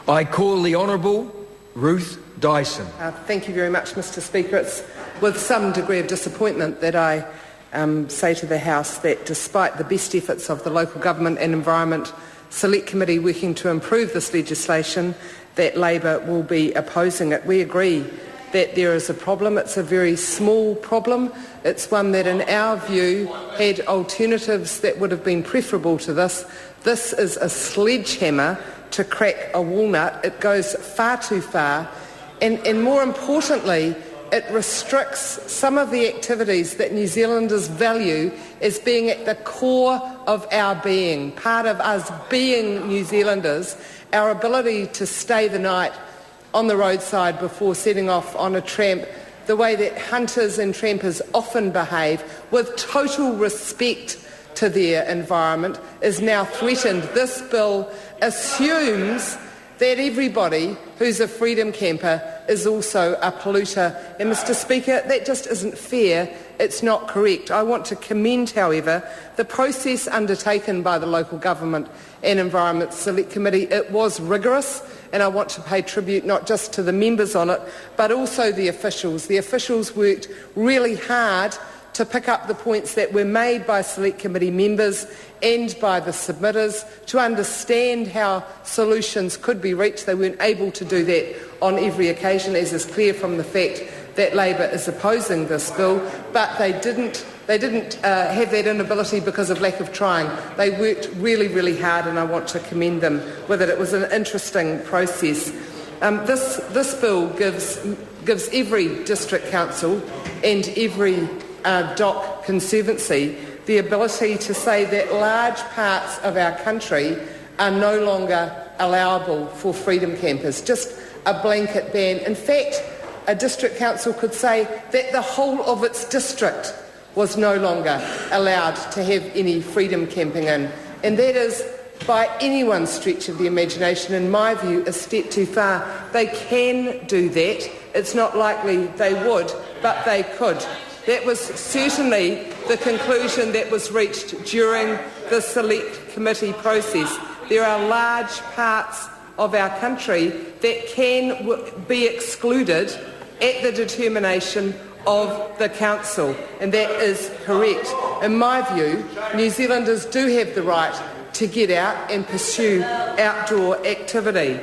I call the Honourable Ruth Dyson. Thank you very much, Mr Speaker. It's with some degree of disappointment that I say to the House that despite the best efforts of the Local Government and Environment Select Committee working to improve this legislation, that Labor will be opposing it. We agree that there is a problem. It's a very small problem. It's one that, in our view, had alternatives that would have been preferable to this. This is a sledgehammer to crack a walnut. It goes far too far, and more importantly, it restricts some of the activities that New Zealanders value as being at the core of our being, part of us being New Zealanders, our ability to stay the night on the roadside before setting off on a tramp, the way that hunters and trampers often behave with total respect to their environment is now threatened. This bill assumes that everybody who's a freedom camper is also a polluter. And, Mr Speaker, that just isn't fair. It's not correct. I want to commend, however, the process undertaken by the Local Government and Environment Select Committee. It was rigorous, and I want to pay tribute not just to the members on it, but also the officials. The officials worked really hard to pick up the points that were made by Select Committee members and by the submitters to understand how solutions could be reached. They weren't able to do that on every occasion, as is clear from the fact that Labor is opposing this bill, but they didn't have that inability because of lack of trying. They worked really, really hard, and I want to commend them with it. It was an interesting process. This bill gives every district council and every DOC conservancy the ability to say that large parts of our country are no longer allowable for freedom campers, just a blanket ban. In fact, a district council could say that the whole of its district was no longer allowed to have any freedom camping in. And that is, by anyone's stretch of the imagination, in my view, a step too far. They can do that. It's not likely they would, but they could. That was certainly the conclusion that was reached during the Select Committee process. There are large parts of our country that can be excluded at the determination of the Council, and that is correct. In my view, New Zealanders do have the right to get out and pursue outdoor activity.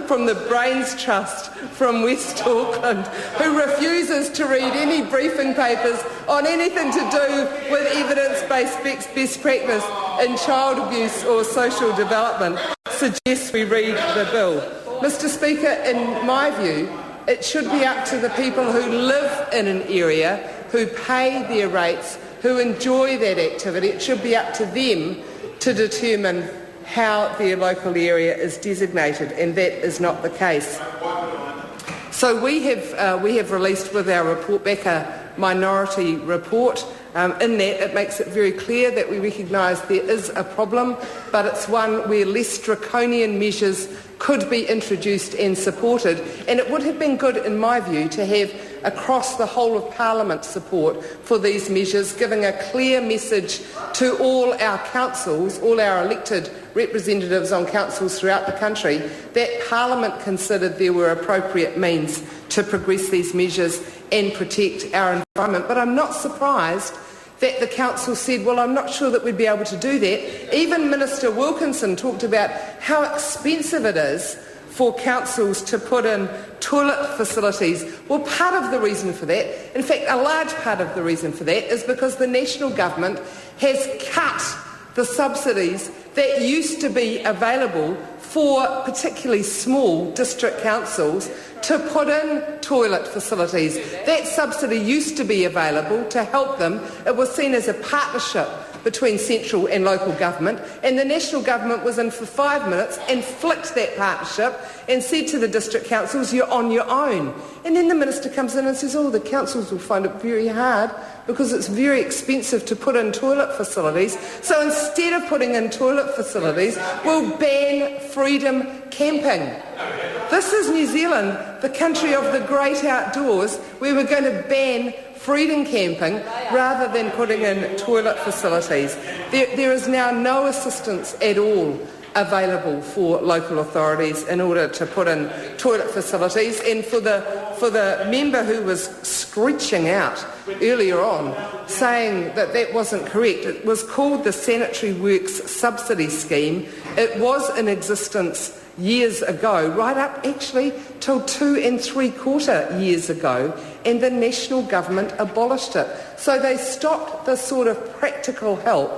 From the Brains Trust from West Auckland, who refuses to read any briefing papers on anything to do with evidence-based best practice in child abuse or social development, suggests we read the bill. Mr Speaker, in my view, it should be up to the people who live in an area, who pay their rates, who enjoy that activity. It should be up to them to determine how their local area is designated, and that is not the case. So we have released with our report back a minority report. In that, it makes it very clear that we recognise there is a problem, but it's one where less draconian measures could be introduced and supported. And it would have been good, in my view, to have across the whole of Parliament support for these measures, giving a clear message to all our councils, all our elected representatives on councils throughout the country, that Parliament considered there were appropriate means to progress these measures and protect our environment. But I'm not surprised that the Council said, well, I'm not sure that we'd be able to do that. Even Minister Wilkinson talked about how expensive it is for councils to put in toilet facilities. Well, part of the reason for that, in fact, a large part of the reason for that, is because the national government has cut the subsidies that used to be available for particularly small district councils to put in toilet facilities. That subsidy used to be available to help them. It was seen as a partnership between central and local government, and the national government was in for 5 minutes and flicked that partnership and said to the district councils, you're on your own. And then the minister comes in and says, oh, the councils will find it very hard because it's very expensive to put in toilet facilities. So instead of putting in toilet facilities, we'll ban freedom camping. This is New Zealand, the country of the great outdoors, where we're going to ban freedom camping rather than putting in toilet facilities. There is now no assistance at all available for local authorities in order to put in toilet facilities. And for the member who was screeching out earlier on saying that that wasn't correct, it was called the Sanitary Works Subsidy Scheme. It was in existence years ago, right up actually till 2 3/4 years ago, and the national government abolished it. So they stopped the sort of practical help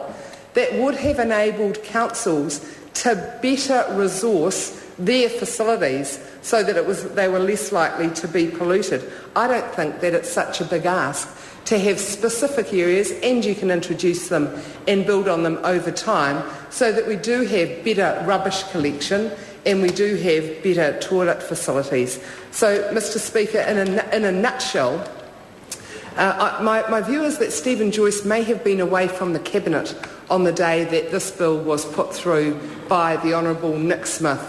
that would have enabled councils to better resource their facilities so that they were less likely to be polluted. I don't think that it's such a big ask to have specific areas, and you can introduce them and build on them over time, so that we do have better rubbish collection and we do have better toilet facilities. So, Mr Speaker, in a nutshell, my view is that Stephen Joyce may have been away from the Cabinet on the day that this bill was put through by the Honourable Nick Smith,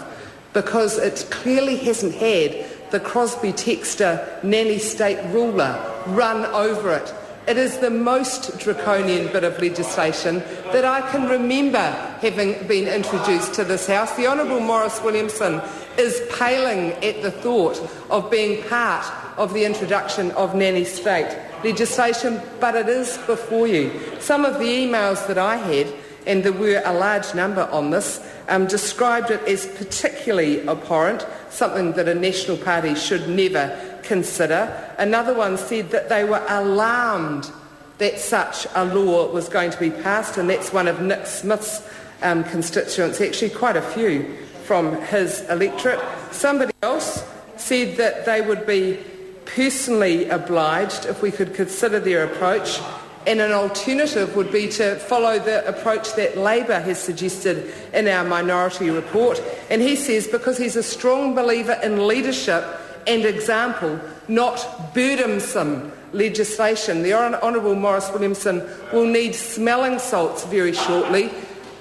because it clearly hasn't had the Crosby-Textor nanny state ruler run over it. It is the most draconian bit of legislation that I can remember having been introduced to this House. The Honourable Maurice Williamson is paling at the thought of being part of the introduction of nanny state legislation, but it is before you. Some of the emails that I had, and there were a large number on this, described it as particularly abhorrent, something that a national party should never consider. Another one said that they were alarmed that such a law was going to be passed, and that's one of Nick Smith's constituents, actually quite a few from his electorate. Somebody else said that they would be personally obliged if we could consider their approach, and an alternative would be to follow the approach that Labour has suggested in our minority report. And he says because he's a strong believer in leadership and example, not burdensome legislation. The Honourable Maurice Williamson will need smelling salts very shortly.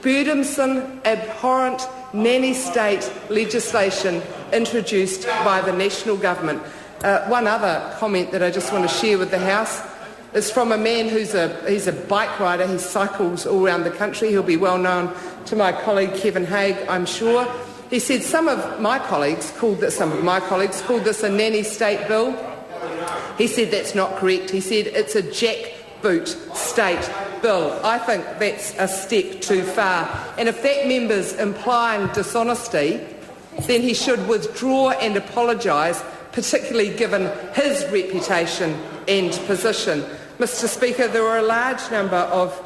Burdensome, abhorrent, nanny state legislation introduced by the national government. One other comment that I just want to share with the House is from a man he's a bike rider. He cycles all around the country. He'll be well known to my colleague Kevin Haigh, I'm sure. He said some of my colleagues called this a nanny state bill. He said that's not correct. He said it's a jackboot state bill. I think that's a step too far. And if that member's implying dishonesty, then he should withdraw and apologise, particularly given his reputation and position. Mr Speaker, there were a large number of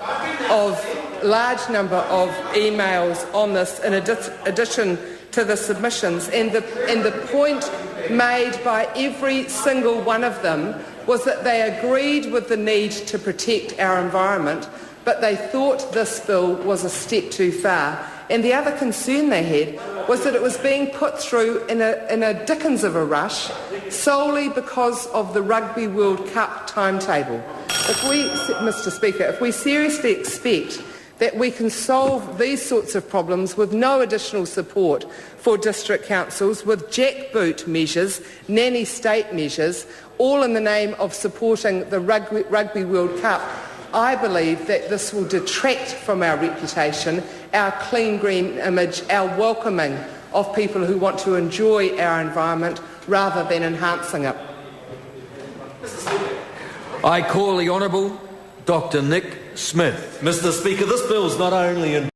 emails on this in addition to the submissions, and the point made by every single one of them was that they agreed with the need to protect our environment, but they thought this bill was a step too far. And the other concern they had was that it was being put through in a dickens of a rush solely because of the Rugby World Cup timetable. Mr Speaker, if we seriously expect that we can solve these sorts of problems with no additional support for district councils, with jackboot measures, nanny state measures, all in the name of supporting the Rugby World Cup, I believe that this will detract from our reputation, our clean green image, our welcoming of people who want to enjoy our environment rather than enhancing it. I call the Honourable Dr Nick Smith. Mr Speaker, this bill is not only in